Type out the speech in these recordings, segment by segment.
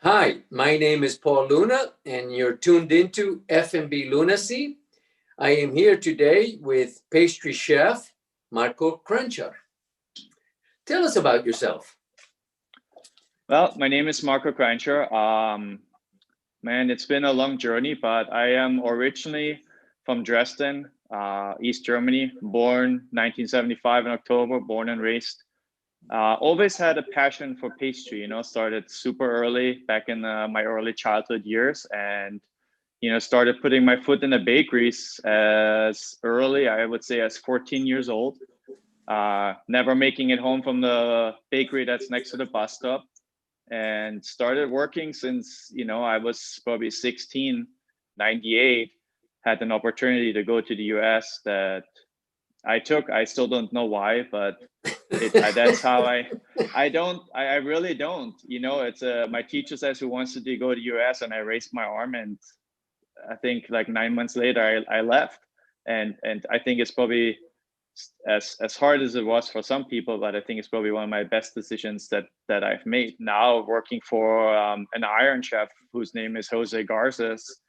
Hi, my name is Paul Luna, and you're tuned into F&B Lunacy. I am here today with pastry chef Marko Krancher. Tell us about yourself. Well, my name is Marko Krancher. Man, it's been a long journey, but I am originally from Dresden, East Germany, born 1975 in October, born and raised. Always had a passion for pastry, started super early back in my early childhood years and, started putting my foot in the bakeries as early, I would say as 14 years old. Never making it home from the bakery that's next to the bus stop, and started working since I was probably 16. 98, had an opportunity to go to the US that I took. I still don't know why, but that's how I really don't, it's my teacher says who wants to go to US, and I raised my arm, and I think like 9 months later I left. And I think it's probably as hard as it was for some people, but I think it's probably one of my best decisions that I've made. Now working for an Iron Chef whose name is Jose Garces,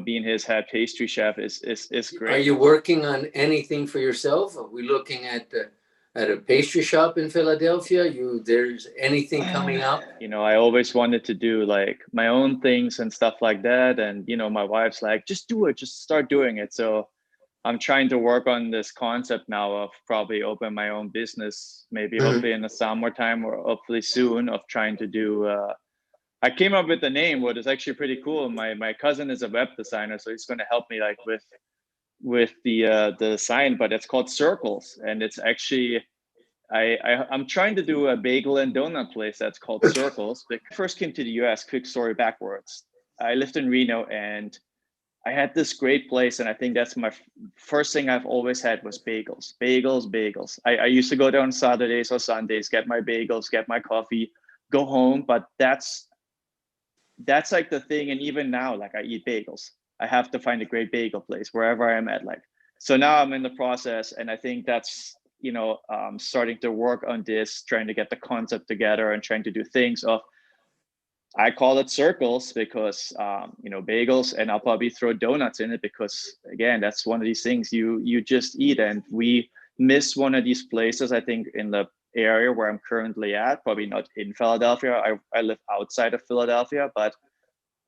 being his head pastry chef is great. Are you working on anything for yourself? Are we looking at a pastry shop in Philadelphia? There's anything coming up? I always wanted to do like my own things and stuff like that. And, my wife's like, just do it, just start doing it. So I'm trying to work on this concept now of probably open my own business, maybe hopefully in the summertime or hopefully soon, of trying to do, I came up with the name, what is actually pretty cool. My cousin is a web designer, so he's going to help me like with the design, but it's called Circles. And it's actually, I'm trying to do a bagel and donut place that's called Circles. But I first came to the US, quick story backwards. I lived in Reno and I had this great place, and I think that's my first thing I've always had was bagels. I used to go there on Saturdays or Sundays, get my bagels, get my coffee, go home. But that's like the thing. And even now, like I eat bagels. I have to find a great bagel place wherever I'm at. Like, so now I'm in the process, and I think that's, starting to work on this, trying to get the concept together and trying to do things of, I call it Circles because, bagels, and I'll probably throw donuts in it because, again, that's one of these things you just eat. And we miss one of these places, I think, in the area where I'm currently at, probably not in Philadelphia. I live outside of Philadelphia, but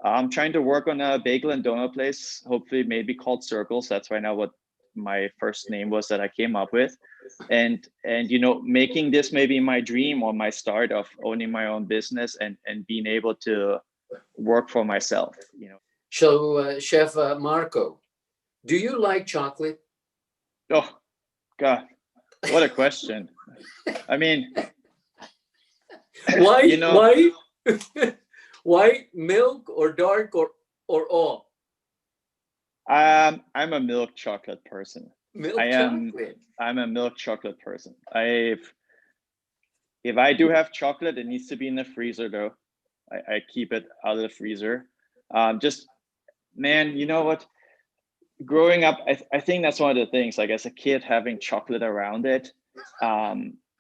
I'm trying to work on a bagel and donut place, hopefully maybe called Circles. That's right now what my first name was that I came up with. And making this maybe my dream or my start of owning my own business and being able to work for myself. So, Chef Marko, do you like chocolate? Oh God, what a question. I mean, why white milk or dark or all? I'm a milk chocolate person. Chocolate. I'm a milk chocolate person. If I do have chocolate, it needs to be in the freezer though. I keep it out of the freezer. Man, you know what? Growing up, I think that's one of the things, like as a kid, having chocolate around it,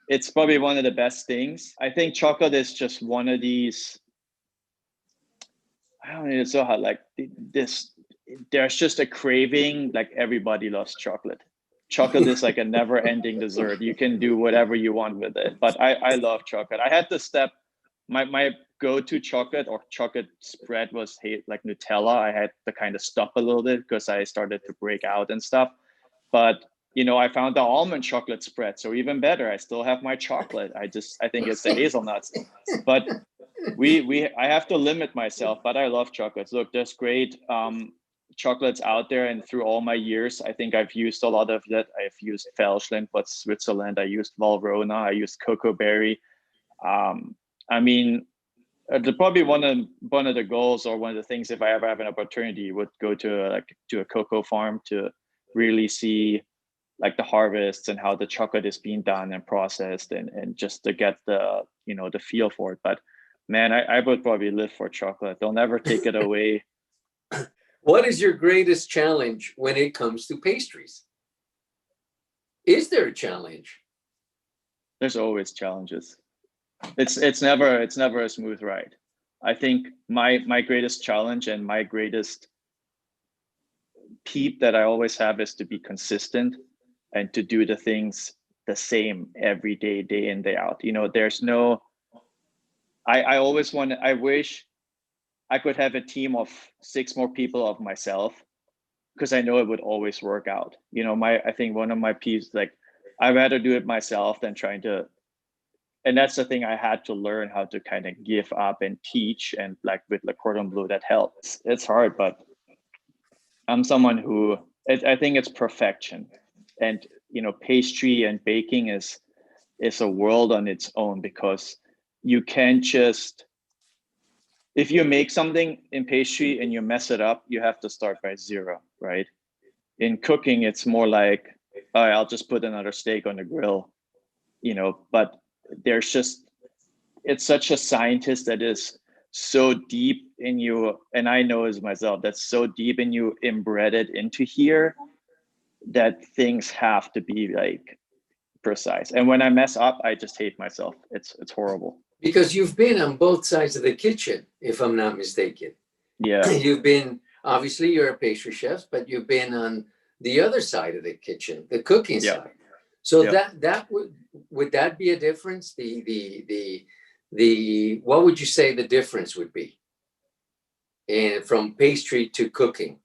it's probably one of the best things. I think chocolate is just one of these, I don't know, it's so hard, like this, there's just a craving, like everybody loves chocolate. Chocolate is like a never ending dessert. You can do whatever you want with it, but I love chocolate. I had to step, my go-to chocolate or chocolate spread was like Nutella. I had to kind of stop a little bit because I started to break out and stuff. But I found the almond chocolate spread, so even better. I still have my chocolate. I think it's the hazelnuts. But I have to limit myself, but I love chocolates. Look, there's great chocolates out there, and through all my years, I think I've used a lot of that. I've used Velschland, but Switzerland. I used Valrhona. I used Cocoa Berry. I mean, probably one of the goals, or one of the things, if I ever have an opportunity, would go to a cocoa farm to really see like the harvests and how the chocolate is being done and processed, and just to get the the feel for it. But man, I would probably live for chocolate. They'll never take it away. What is your greatest challenge when it comes to pastries? Is there a challenge? There's always challenges. It's never a smooth ride. I think my greatest challenge and my greatest peep that I always have is to be consistent and to do the things the same every day, day in, day out. You know, there's no, I always want, I wish I could have a team of 6 more people of myself, because I know it would always work out. You know, I think one of my peeves, like, I'd rather do it myself than trying to, and that's the thing I had to learn how to kind of give up and teach. And like with Le Cordon Bleu, that helps. It's hard, but I'm someone who, I think it's perfection. And, you know, pastry and baking is a world on its own, because you can't just, if you make something in pastry and you mess it up, you have to start by 0, right? In cooking, it's more like, all right, I'll just put another steak on the grill, you know, but there's just, it's such a scientist that is so deep in you, and I know as myself, that's so deep in you, embedded into here, that things have to be like precise. And when I mess up, I just hate myself. It's horrible. Because you've been on both sides of the kitchen, if I'm not mistaken. Yeah. You've been, obviously you're a pastry chef, but you've been on the other side of the kitchen, the cooking Yeah. side. So Yeah. that would that be a difference? The what would you say the difference would be in from pastry to cooking?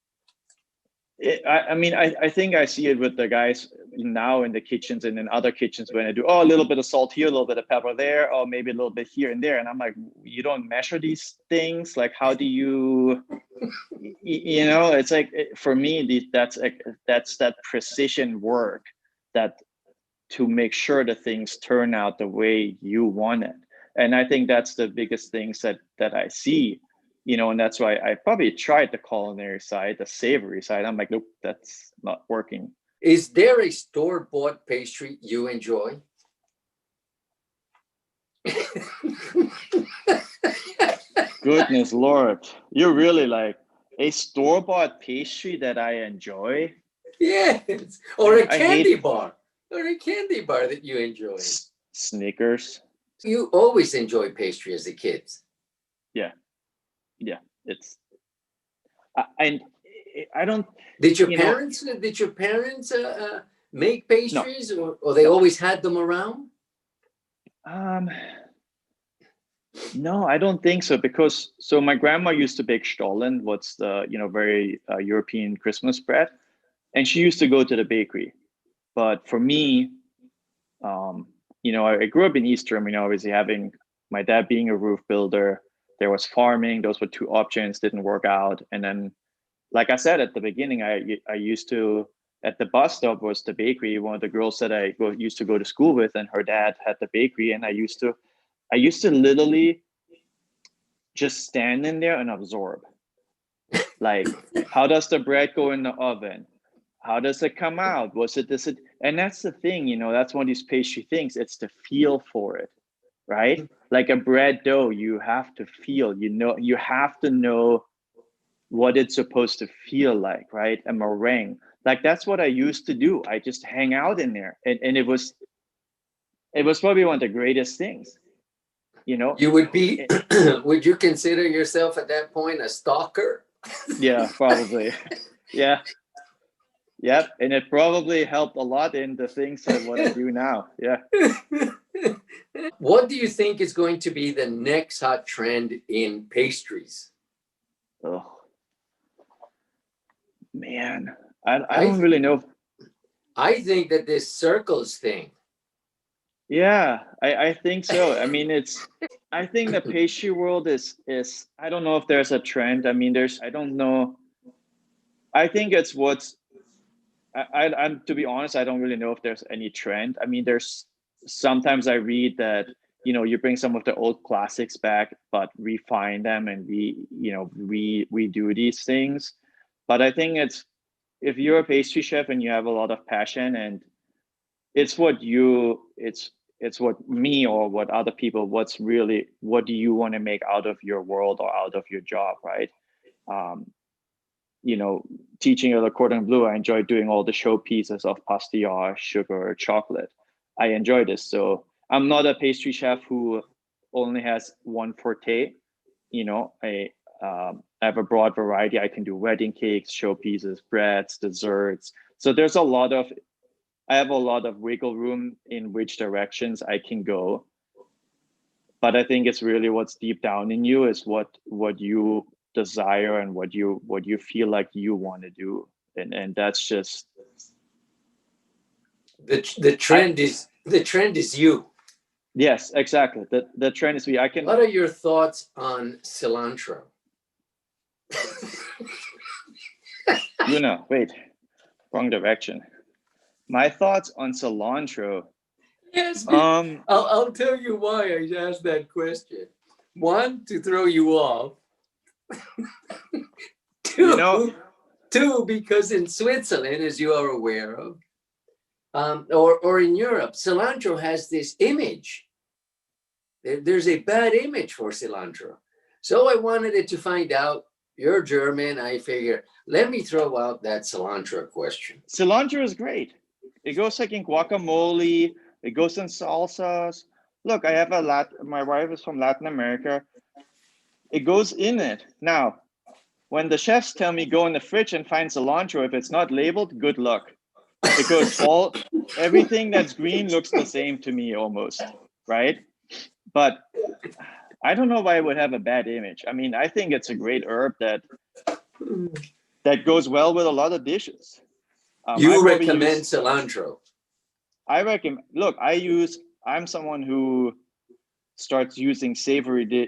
I mean, I think I see it with the guys now in the kitchens and in other kitchens, when I do, oh, a little bit of salt here, a little bit of pepper there, or maybe a little bit here and there. And I'm like, you don't measure these things? Like, how do you, you know, it's like, for me, that's that precision work, that to make sure the things turn out the way you want it. And I think that's the biggest things that I see, you know, and that's why I probably tried the culinary side, the savory side. I'm like, nope, that's not working. Is there a store-bought pastry you enjoy? Goodness Lord, you're really like, a store-bought pastry that I enjoy? Yes, or a I candy hate bar, or a candy bar that you enjoy. Snickers. You always enjoy pastry as a kid. Yeah, yeah, it's, and I don't, Did your you know, parents make no. pastries, or they No. always had them around? Um, no, I don't think so, because so my grandma used to bake Stollen, what's the, you know, very European Christmas bread, and she used to go to the bakery. But for me, you know, I grew up in East Germany, obviously having my dad being a roof builder. There was farming; those were 2 options, didn't work out. And then, like I said at the beginning, I used to, at the bus stop was the bakery. One of the girls that used to go to school with, and her dad had the bakery, and I used to literally just stand in there and absorb. Like, how does the bread go in the oven? How does it come out? Was it this? And that's the thing, you know, that's one of these pastry things. It's the feel for it, right? Like a bread dough, you have to feel, you know, you have to know what it's supposed to feel like, right? A meringue. Like, that's what I used to do. I just hang out in there. And it was probably one of the greatest things, you know? You would be, would you consider yourself at that point a stalker? Yeah, probably. Yeah. Yep. And it probably helped a lot in the things that what I do now. Yeah. What do you think is going to be the next hot trend in pastries? Oh, man. I I don't really know. I think that this circles thing. Yeah, I think so. I mean, I think the pastry world is, I don't know if there's a trend. I mean, I don't know. I think it's what's, I'm, to be honest, I don't really know if there's any trend. I mean, there's, sometimes I read that, you know, you bring some of the old classics back, but refine them and you know, redo these things. But I think it's, if you're a pastry chef and you have a lot of passion, and it's what you, it's what me or what other people, what's really, what do you want to make out of your world or out of your job, right? Um, you know, teaching at the Cordon Bleu, I enjoy doing all the show pieces of pastillage, sugar, chocolate. I enjoy this. So I'm not a pastry chef who only has one forte. I have a broad variety. I can do wedding cakes, showpieces, breads, desserts. So there's I have a lot of wiggle room in which directions I can go. But I think it's really what's deep down in you is what you desire and what you feel like you want to do. And that's just the trend is you. Yes, exactly. The trend is What are your thoughts on cilantro? Luna, wait, wrong direction. My thoughts on cilantro. Yes, I'll tell you why I asked that question. One, to throw you off. Two, because in Switzerland, as you are aware of, or in Europe, cilantro has this image. There's a bad image for cilantro. So I wanted it to find out. You're German. I figure, let me throw out that cilantro question. Cilantro is great. It goes like in guacamole. It goes in salsas. Look, my wife is from Latin America. It goes in it. Now, when the chefs tell me go in the fridge and find cilantro, if it's not labeled, good luck. Because everything that's green looks the same to me almost, right? But I don't know why it would have a bad image. I mean, I think it's a great herb that goes well with a lot of dishes. You recommend cilantro? I recommend. Look, I'm someone who starts using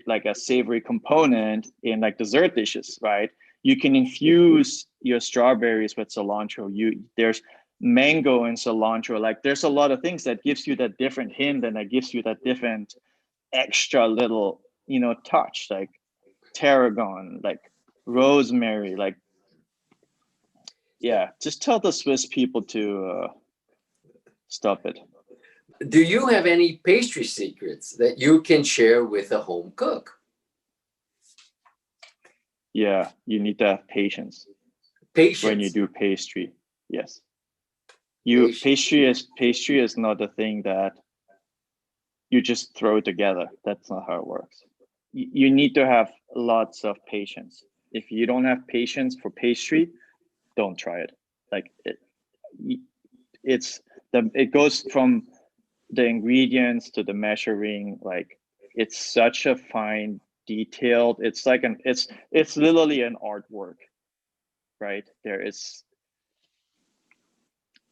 like a savory component in like dessert dishes, right? You can infuse your strawberries with cilantro. There's mango and cilantro. Like there's a lot of things that gives you that different hint and that gives you that different extra little, touch, like tarragon, like rosemary, like, yeah, just tell the Swiss people to stop it. Do you have any pastry secrets that you can share with a home cook? Yeah, you need to have patience. When you do pastry. Yes. Pastry is not a thing that you just throw together. That's not how it works. You need to have lots of patience. If you don't have patience for pastry, don't try it. Like it goes from the ingredients to the measuring. Like it's such a fine detailed. It's like it's literally an artwork, right? There is.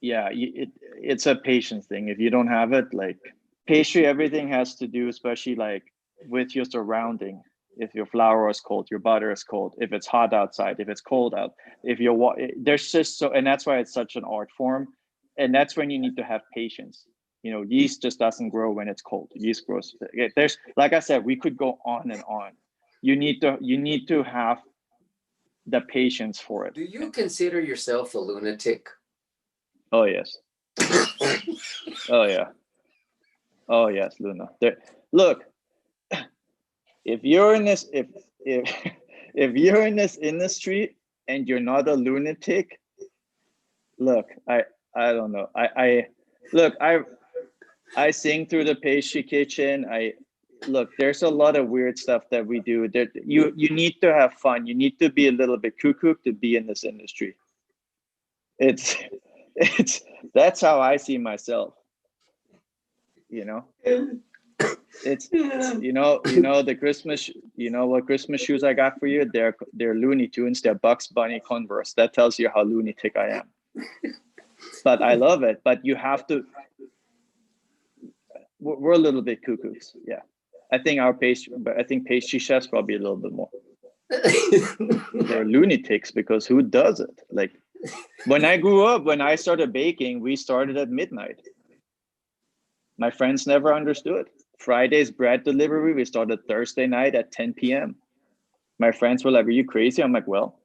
Yeah, it's a patience thing. If you don't have it, like pastry, everything has to do, especially like with your surrounding. If your flour is cold, your butter is cold. If it's hot outside, if it's cold out, there's just and that's why it's such an art form. And that's when you need to have patience. Yeast just doesn't grow when it's cold. Yeast grows. There's, like I said, we could go on and on. You need to have the patience for it. Do you consider yourself a lunatic? Oh yes. Oh yeah. Oh yes, Luna. Look, if you're in this if you're in this industry and you're not a lunatic, look, I don't know. I sing through the pastry kitchen. There's a lot of weird stuff that we do. You need to have fun. You need to be a little bit cuckoo to be in this industry. That's how I see myself. It's the Christmas. What Christmas shoes I got for you? They're Looney Tunes. They're Bugs Bunny Converse. That tells you how lunatic I am. But I love it. But you have to. We're a little bit cuckoos. Yeah, I think pastry chefs probably a little bit more. They're lunatics because who does it? Like when I grew up, when I started baking, we started at midnight. My friends never understood. Friday's bread delivery, we started Thursday night at 10 p.m. My friends were like, are you crazy? I'm like, well,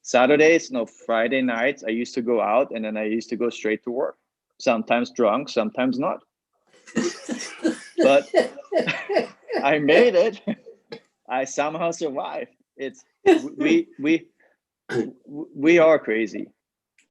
Friday nights, I used to go out and then I used to go straight to work. Sometimes drunk, sometimes not. But I made it. I somehow survived. We are crazy.